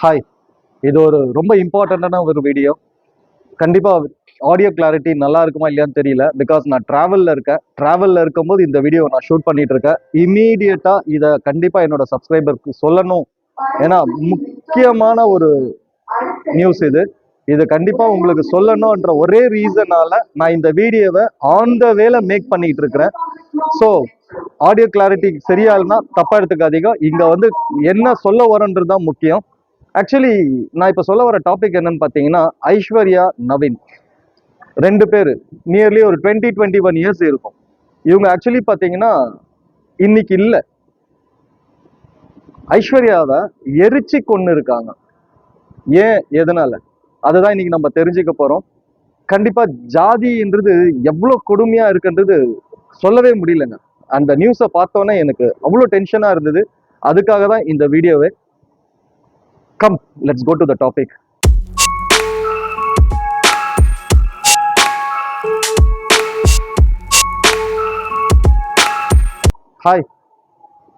Hi, இது ஒரு ரொம்ப இம்பார்ட்டண்ட்டான ஒரு வீடியோ. கண்டிப்பா ஆடியோ கிளாரிட்டி நல்லா இருக்குமா இல்லையான்னு தெரியல. பிகாஸ் நான் டிராவல்ல இருக்கும்போது இந்த வீடியோ நான் ஷூட் பண்ணிட்டு இருக்கேன். இமீடியட்டா இதை கண்டிப்பா என்னோட சப்ஸ்கிரைபருக்கு சொல்லணும். ஏன்னா முக்கியமான ஒரு நியூஸ் இது. இது கண்டிப்பா உங்களுக்கு சொல்லணும்ன்ற ஒரே ரீசனால நான் இந்த வீடியோவை ஆன் த வேல மேக் பண்ணிட்டு இருக்கிறேன். ஸோ ஆடியோ கிளாரிட்டி சரியா இல்லைன்னா தப்பா எடுத்துக்காதீங்க. இங்க வந்து என்ன சொல்ல வரன்றது தான் முக்கியம். ஆக்சுவலி நான் இப்ப சொல்ல வர டாபிக் என்னன்னு பாத்தீங்கன்னா, ஐஸ்வர்யா, நவீன் ரெண்டு பேரு நியர்லி ஒரு 21 இயர்ஸ் இருக்கும். இவங்க ஆக்சுவலி பாத்தீங்கன்னா இன்னைக்கு இல்ல, ஐஸ்வர்யாவை எரிச்சு கொண்டு இருக்காங்க. ஏன், எதனால, அதுதான் இன்னைக்கு நம்ம தெரிஞ்சுக்க போறோம். கண்டிப்பா ஜாதின்றது எவ்வளவு கொடுமையா இருக்குன்றது சொல்லவே முடியலங்க. அந்த நியூஸை பார்த்தோன்னே எனக்கு அவ்வளவு டென்ஷனா இருந்தது. அதுக்காக தான் இந்த வீடியோவே. Come, let's go to the topic. Hi,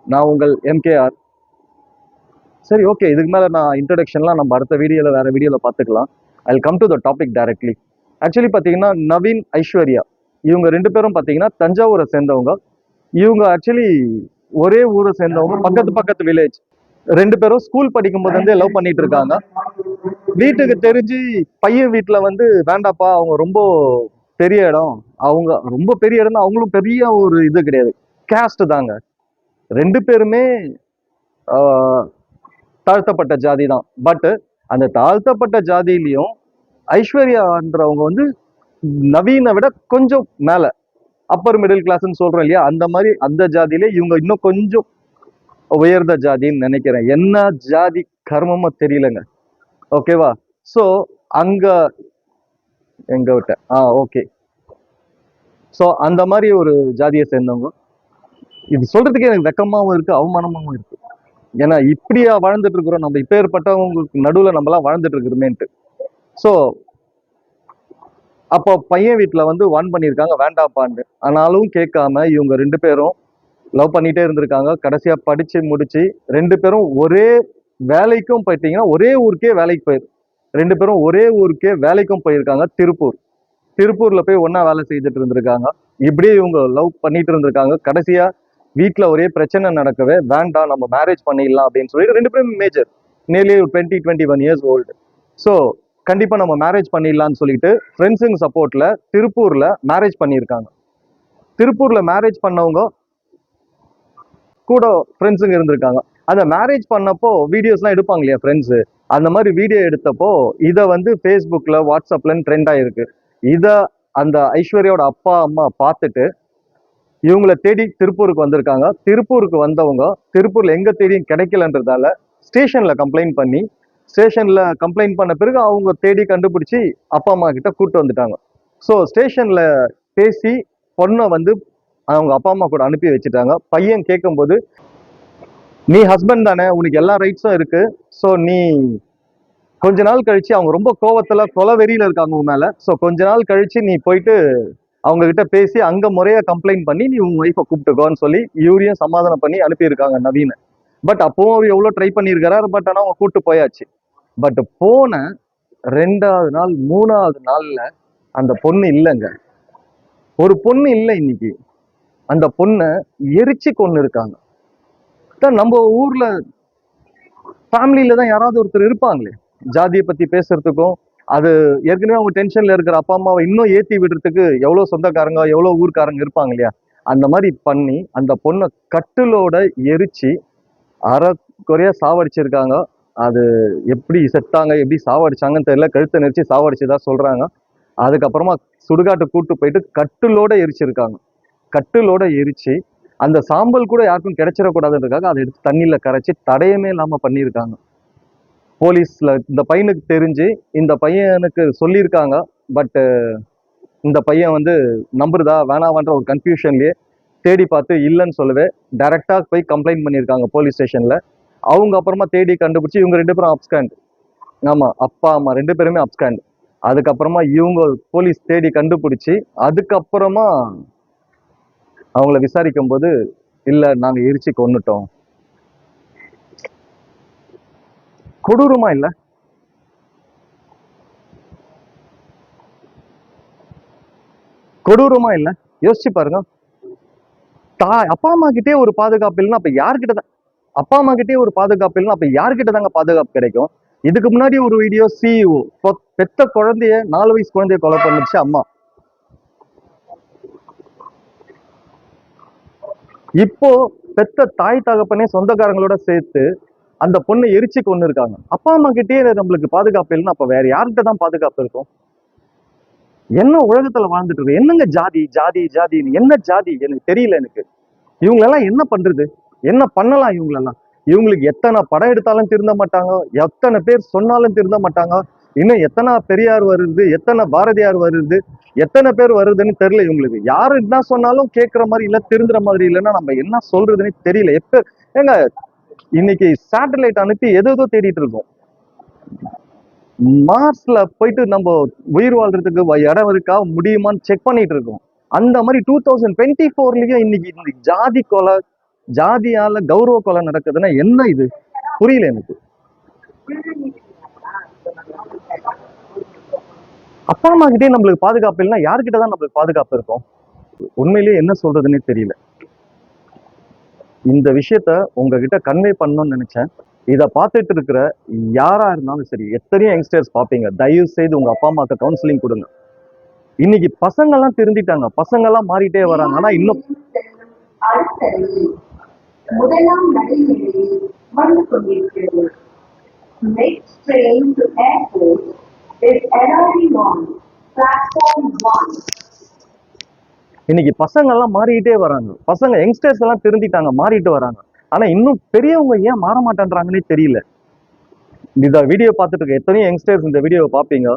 நான் உங்கள் எம்கேஆர். சரி, ஓகே, இதுக்கு மேலே நான் இன்ட்ரடக்ஷன்லாம் நம்ம அடுத்த வீடியோவில் வேற வீடியோவில் பார்த்துக்கலாம். I will come to the topic directly. Actually பார்த்தீங்கன்னா நவீன், ஐஸ்வர்யா இவங்க ரெண்டு பேரும் பார்த்தீங்கன்னா தஞ்சாவூரை சேர்ந்தவங்க. இவங்க ஆக்சுவலி ஒரே ஊரை சேர்ந்தவங்க, பக்கத்து பக்கத்து வில்லேஜ். ரெண்டு பேரும் ஸ்கூல் படிக்கும் போது இருந்தே லவ் பண்ணிட்டு இருக்காங்க. வீட்டுக்கு தெரிஞ்சு பையன் வீட்டில் வந்து வேண்டாப்பா, அவங்க ரொம்ப பெரிய இடம், அவங்க ரொம்ப பெரிய இடம், அவங்களும் பெரிய ஒரு இது கிடையாது, கேஸ்ட் தாங்க. ரெண்டு பேருமே தாழ்த்தப்பட்ட ஜாதி தான். பட் அந்த தாழ்த்தப்பட்ட ஜாதியிலையும் ஐஸ்வர்யான்றவங்க வந்து நவீனை விட கொஞ்சம் மேல, அப்பர் மிடில் கிளாஸ்ன்னு சொல்றோம் இல்லையா, அந்த மாதிரி அந்த ஜாதியிலே இவங்க இன்னும் கொஞ்சம் உயர்ந்த ஜாதின்னு நினைக்கிறேன். என்ன ஜாதி கர்மமா தெரியலங்க. ஓகேவா? ஸோ அங்க எங்க விட்ட ஓகே. ஸோ அந்த மாதிரி ஒரு ஜாதியை சேர்ந்தவங்க. இது சொல்றதுக்கே எனக்கு வெக்கமாவும் இருக்கு, அவமானமாவும் இருக்கு. ஏன்னா இப்படியா வாழ்ந்துட்டு இருக்கிறோம் நம்ம, இப்ப ஏற்பட்டவங்களுக்கு நடுவில் நம்மளாம் வாழ்ந்துட்டு இருக்கிறோமேன்ட்டு. ஸோ அப்போ பையன் வீட்டில் வந்து வான் பண்ணியிருக்காங்க வேண்டாப்பான்னு. ஆனாலும் கேட்காம இவங்க ரெண்டு பேரும் லவ் பண்ணிட்டே இருந்திருக்காங்க. கடைசியா படிச்சு முடிச்சு ரெண்டு பேரும் ஒரே வேலைக்கும் போயிட்டீங்கன்னா, ஒரே ஊருக்கே வேலைக்கு ரெண்டு பேரும் ஒரே ஊருக்கே வேலைக்கும் போயிருக்காங்க. திருப்பூர்ல போய் ஒன்னா வேலை செய்துட்டு இருந்திருக்காங்க. இப்படியே இவங்க லவ் பண்ணிட்டு இருந்திருக்காங்க. கடைசியா வீட்டுல ஒரே பிரச்சனை நடக்கவே, வேண்டாம் நம்ம மேரேஜ் பண்ணிடலாம் அப்படின்னு சொல்லிட்டு ரெண்டு பேரும் major nearly 21 years old. So கண்டிப்பா நம்ம மேரேஜ் பண்ணிடலாம்னு சொல்லிட்டு ஃப்ரெண்ட்ஸுங்க சப்போர்ட்ல திருப்பூர்ல மேரேஜ் பண்ணியிருக்காங்க. திருப்பூர்ல மேரேஜ் பண்ணவங்க கூட ஃப்ரெண்ட்ஸுங்க இருந்திருக்காங்க. அந்த மேரேஜ் பண்ணப்போ வீடியோஸ்லாம் எடுப்பாங்க இல்லையா ஃப்ரெண்ட்ஸு, அந்த மாதிரி வீடியோ எடுத்தப்போ இதை வந்து ஃபேஸ்புக்ல வாட்ஸ்அப்லன்னு ட்ரெண்ட் ஆயிருக்கு. இதை அந்த ஐஸ்வர்யாவோட அப்பா அம்மா பார்த்துட்டு இவங்களை தேடி திருப்பூருக்கு வந்திருக்காங்க. திருப்பூருக்கு வந்தவங்க திருப்பூர்ல எங்க தேடியும் கிடைக்கலன்றதால ஸ்டேஷன்ல கம்ப்ளைண்ட் பண்ண பிறகு அவங்க தேடி கண்டுபிடிச்சி அப்பா அம்மா கிட்ட கூப்பிட்டு வந்துட்டாங்க. ஸோ ஸ்டேஷன்ல பேசி பொண்ணை வந்து அவங்க அப்பா அம்மா கூட அனுப்பி வச்சுட்டாங்க. பையன் கேட்கும்போது, நீ ஹஸ்பண்ட் தானே, உனக்கு எல்லா ரைட்ஸும் இருக்கு. ஸோ நீ கொஞ்ச நாள் கழிச்சு, அவங்க ரொம்ப கோவத்துல கொலவெறியில இருக்காங்க உன் மேல, ஸோ கொஞ்ச நாள் கழிச்சு நீ போயிட்டு அவங்க கிட்ட பேசி அங்க முறையா கம்ப்ளைண்ட் பண்ணி நீ உங்க ஒய்ஃபை கூப்பிட்டுக்கோன்னு சொல்லி இவரையும் சமாதானம் பண்ணி அனுப்பியிருக்காங்க நவீன. பட் அப்பவும் அவர் எவ்வளவு ட்ரை பண்ணியிருக்கிறாரு. பட் ஆனா அவங்க கூப்பிட்டு போயாச்சு. பட் போன 2வது நாள் 3வது நாள்ல அந்த பொண்ணு இல்லைங்க. ஒரு பொண்ணு இல்லை இன்னைக்கு. அந்த பொண்ணை எரிச்சு கொண்டு இருக்காங்க. நம்ம ஊர்ல ஃபேமிலியில தான் யாராவது ஒருத்தர் இருப்பாங்களே ஜாதியை பத்தி பேசுறதுக்கும், அது ஏற்கனவே அவங்க டென்ஷன்ல இருக்கிற அப்பா அம்மாவை இன்னும் ஏத்தி விடுறதுக்கு எவ்வளவு சொந்தக்காரங்க எவ்வளவு ஊர்க்காரங்க இருப்பாங்க இல்லையா. அந்த மாதிரி பண்ணி அந்த பொண்ணை கட்டிலோட எரிச்சு அரைக்குறையா சாவடிச்சிருக்காங்க. அது எப்படி செத்தாங்க, எப்படி சாவடிச்சாங்கன்னு தெரியல, கழுத்தை நெரிச்சு சாவடிச்சுதான் சொல்றாங்க. அதுக்கப்புறமா சுடுகாட்டு கூட்டு போயிட்டு கட்டிலோட எரிச்சிருக்காங்க. கட்டிலோட எரிச்சு அந்த சாம்பல் கூட யாருக்கும் கிடைச்சிடக்கூடாதுன்றதுக்காக அதை எடுத்து தண்ணியில கரைச்சி தடயமே இல்லாம பண்ணியிருக்காங்க. போலீஸ்ல இந்த பையனுக்கு தெரிஞ்சு இந்த பையனுக்கு சொல்லியிருக்காங்க. பட் இந்த பையன் வந்து நம்புறதா வேணாவான்ற ஒரு கன்ஃபியூஷன்லயே தேடி பார்த்து இல்லைன்னு சொல்லவே டைரக்டா போய் கம்ப்ளைண்ட் பண்ணியிருக்காங்க போலீஸ் ஸ்டேஷன்ல. அவங்க அப்புறமா தேடி கண்டுபிடிச்சு இவங்க ரெண்டு பேரும் அப்ஸ்காண்ட். ஆமா, அப்பா அம்மா ரெண்டு பேருமே அப்ஸ்காண்ட். அதுக்கப்புறமா இவங்க போலீஸ் தேடி கண்டுபிடிச்சு அதுக்கப்புறமா அவங்கள விசாரிக்கும் போது, இல்ல நாங்க எரிச்சு கொன்னுட்டோம். கொடூரமா இல்ல? கொடூரமா இல்ல? யோசிச்சு பாருங்க. அப்பா அம்மா கிட்டே ஒரு பாதுகாப்பு இல்லைன்னா அப்ப யாருக்கிட்ட தான்? அப்பா அம்மா கிட்டே ஒரு பாதுகாப்பு இல்லைன்னா அப்ப யாருக்கிட்ட தாங்க பாதுகாப்பு கிடைக்கும்? இதுக்கு முன்னாடி ஒரு வீடியோ சிஇஓ பெத்த குழந்தைய 4 வயசு குழந்தைய கொலை பண்ணிச்சு அம்மா. இப்போ பெத்த தாய் தகப்பனே சொந்தக்காரங்களோட சேர்த்து அந்த பொண்ணை எரிச்சு கொண்டு இருக்காங்க. அப்பா அம்மா கிட்டே நம்மளுக்கு பாதுகாப்பு இல்லைன்னா அப்ப வேற யார்கிட்ட தான் பாதுகாப்பு இருக்கும்? என்ன உலகத்துல வாழ்ந்துட்டு இருக்கு? என்னங்க ஜாதி ஜாதி ஜாதின்னு? என்ன ஜாதி எனக்கு தெரியல. எனக்கு இவங்களெல்லாம் என்ன பண்றது? என்ன பண்ணலாம் இவங்களெல்லாம்? இவங்களுக்கு எத்தனை படம் எடுத்தாலும் திருந்த மாட்டாங்க, எத்தனை பேர் சொன்னாலும் திருந்த மாட்டாங்க. இன்னும் எத்தனை பெரியார் வருது, எத்தனை பாரதியார் வருது, எத்தனை பேர் வருதுன்னு தெரியல இவங்களுக்கு. யாரு என்ன சொன்னாலும் கேட்கிற மாதிரி இல்ல, திருந்துற மாதிரி இல்லைன்னா நம்ம என்ன சொல்றதுன்னு தெரியல. ஏங்க இன்னைக்கு சேட்டலைட் அனுப்பி எதோ தேடிட்டு இருக்கோம். மார்ஸ்ல போயிட்டு நம்ம உயிர் வாழ்றதுக்கு இடம் இருக்கா, முடியுமான்னு செக் பண்ணிட்டு இருக்கோம். அந்த மாதிரி 2024லயும் இன்னைக்கு இந்த ஜாதி கொலை, ஜாதியால கௌரவ கொலை நடக்குதுன்னா என்ன இது? புரியல எனக்கு. அப்பா அம்மா கிட்டே நம்மளுக்கு பாதுகாப்பு இல்லைன்னா யாருக்கிட்டதான் நம்மளுக்கு பாதுகாப்பு இருக்கும்? உண்மையிலேயே என்ன சொல்றதுன்னே தெரியல. இந்த விஷயத்த உங்ககிட்ட கன்வே பண்ணணும்னு நினைச்சேன். இதை பார்த்துட்டு இருக்கிற யாரா இருந்தாலும் சரி, எத்தனையோ யங்ஸ்டர்ஸ் பார்ப்பீங்க, தயவு செய்து உங்க அப்பா அம்மாக்கு கவுன்சிலிங் கொடுங்க. இன்னைக்கு பசங்க எல்லாம் திருந்திட்டாங்க, பசங்க எல்லாம் மாறிட்டே வராங்க. ஆனா இன்னும் முதலாம் நடைமுறையில் வந்து கொண்டிருக்கிறது. Next train to airport is arriving on platform 1. இன்னைக்கு பசங்க எல்லாம் மாறிட்டே வராங்க, பசங்க யங்ஸ்டர்ஸ் எல்லாம் திருந்திட்டாங்க, மாறிட்டு வராங்க. ஆனா இன்னும் பெரியவங்க ஏன் மாற மாட்டேன்றாங்கன்னே தெரியல. இந்த வீடியோ பார்த்துட்டு இருக்க எத்தனையோ யங்ஸ்டர்ஸ் இந்த வீடியோவை பார்ப்பீங்க.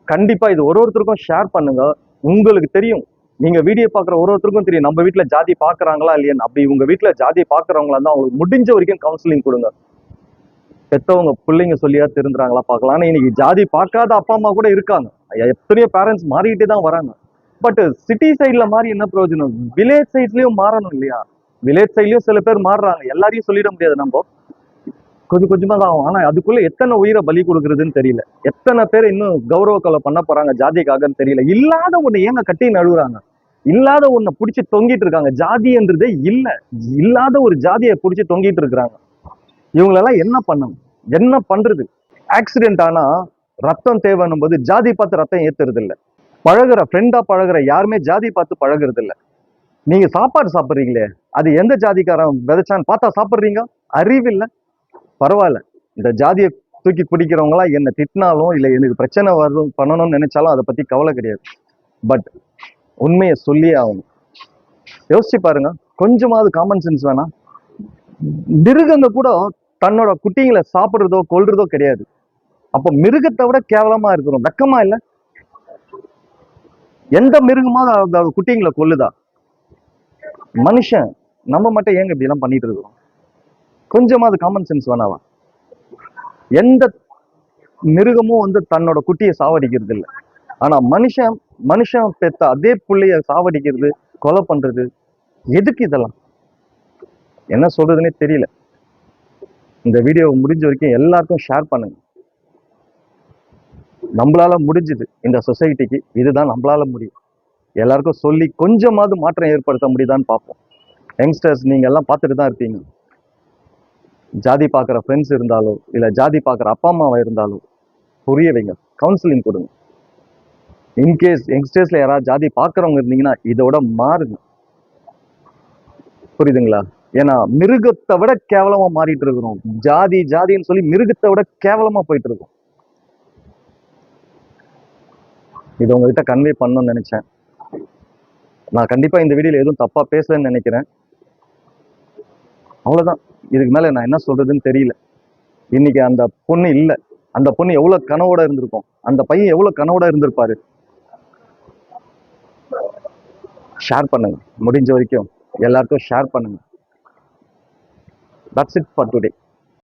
கண்டிப்பா இது ஒருத்தருக்கும் ஷேர் பண்ணுங்க. உங்களுக்கு தெரியும், நீங்க வீடியோ பாக்குற ஒருத்தருக்கும் தெரியும் நம்ம வீட்டுல ஜாதி பாக்குறாங்களா இல்லையா. அப்படி உங்க வீட்டுல ஜாதி பாக்குறவங்களா இருந்தா அவங்களுக்கு முடிஞ்ச வரைக்கும் கவுன்சிலிங் கொடுங்க. பெத்தவங்க பிள்ளைங்க சொல்லியா திருந்துறாங்களா பாக்கலாம். ஆனா இன்னைக்கு ஜாதி பார்க்காத அப்பா அம்மா கூட இருக்காங்க. எத்தனையோ பேரண்ட்ஸ் மாறிட்டே தான் வராங்க. பட் சிட்டி சைட்ல மாறி என்ன பிரயோஜனம்? வில்லேஜ் சைட்லயும் மாறணும் இல்லையா? வில்லேஜ் சைட்லயும் சில பேர் மாறுறாங்க, எல்லாரையும் சொல்லிட முடியாது. நம்ம கொஞ்சம் கொஞ்சமா தான் ஆகும். ஆனா அதுக்குள்ள எத்தனை உயிரை பலி கொடுக்குறதுன்னு தெரியல. எத்தனை பேர் இன்னும் கௌரவ கொலை பண்ண போறாங்க ஜாதிக்காகன்னு தெரியல. இல்லாத ஒண்ணு ஏங்க கட்டி நழுவுறாங்க? இல்லாத ஒண்ணு புடிச்சு தொங்கிட்டு இருக்காங்க. ஜாதின்றதே இல்ல, இல்லாத ஒரு ஜாதியை புடிச்சு தொங்கிட்டு இருக்கிறாங்க. இவங்களெல்லாம் என்ன பண்ணணும்? என்ன பண்றது? ஆக்சிடென்ட் ஆனா ரத்தம் தேவைன்னும் போது ஜாதி பார்த்து ரத்தம் ஏத்துறது இல்ல. பழகுற ஃப்ரெண்டா பழகுற யாருமே ஜாதி பார்த்து பழகுறது இல்ல. நீங்க சாப்பாடு சாப்பிடுறீங்களே, அது எந்த ஜாதிக்காரன் விதைச்சான்னு பார்த்தா சாப்பிடுறீங்க? அறிவு இல்ல. பரவாயில்ல, இந்த ஜாதியை தூக்கி பிடிக்கிறவங்களா என்ன திட்டினாலும் இல்ல எனக்கு பிரச்சனை வரும் பண்ணணும்னு நினைச்சாலும் அதை பத்தி கவலை கிடையாது. பட் உண்மையை சொல்லியே ஆகணும். யோசிச்சு பாருங்க, கொஞ்சமாவது காமன் சென்ஸ் வேணாம்? மிருகங்க கூட தன்னோட குட்டிங்களை சாப்பிடுறதோ கொல்றதோ கிடையாது. அப்ப மிருகத்தை விட கேவலமா இருக்கிறோம். வெக்கமா இல்ல? எந்த மிருகமாவது அதோட குட்டிங்களை கொல்லுதா? மனுஷன் நம்ம மட்டும் ஏங்க இப்படி எல்லாம் பண்ணிட்டு இருக்கோம்? கொஞ்சமாவது காமன் சென்ஸ் வேணாவா? எந்த மிருகமும் தன்னோட குட்டியை சாவடிக்கிறது இல்லை. ஆனா மனுஷன் பெத்த அதே புள்ளைய சாவடிக்கிறது, கொலை பண்றது, எதுக்கு இதெல்லாம்? என்ன சொல்றதுன்னே தெரியல. இந்த வீடியோ முடிஞ்ச வரைக்கும் எல்லாருக்கும் ஷேர் பண்ணுங்க. நம்மளால முடிஞ்சது இந்த சொசைட்டிக்கு இதுதான் நம்மளால முடியும். எல்லாருக்கும் சொல்லி கொஞ்சமாவது மாற்றம் ஏற்படுத்த முடியுதான்னு பார்ப்போம். யங்ஸ்டர்ஸ் நீங்க எல்லாம் பார்த்துட்டு தான் இருப்பீங்க. ஜாதி பார்க்குற ஃப்ரெண்ட்ஸ் இருந்தாலும் இல்ல ஜாதி பார்க்குற அப்பா அம்மாவா இருந்தாலும் புரிய வைங்க, கவுன்சிலிங் கொடுங்க. இன்கேஸ் யங்ஸ்டர்ஸ்ல யாராவது ஜாதி பார்க்குறவங்க இருந்தீங்கன்னா இதோட மாறுங்க. புரியுதுங்களா? ஏன்னா மிருகத்தை விட கேவலமா மாறிட்டு இருக்கிறோம். ஜாதி ஜாதின்னு சொல்லி மிருகத்தை விட கேவலமா போயிட்டு இருக்கோம். இது உங்ககிட்ட கன்வே பண்ணணும்னு நினைச்சேன். நான் கண்டிப்பா இந்த வீடியோல எதுவும் தப்பா பேசலன்னு நினைக்கிறேன். அவ்வளவுதான். இதுக்கு மேல நான் என்ன சொல்றதுன்னு தெரியல. இன்னைக்கு அந்த பொண்ணு இல்ல. அந்த பொண்ணு எவ்வளவு கனவோட இருந்திருக்கும், அந்த பையன் எவ்வளவு கனவோட இருந்திருப்பாரு. ஷேர் பண்ணுங்க, முடிஞ்ச வரைக்கும் எல்லாருக்கும் ஷேர் பண்ணுங்க. That's it for today.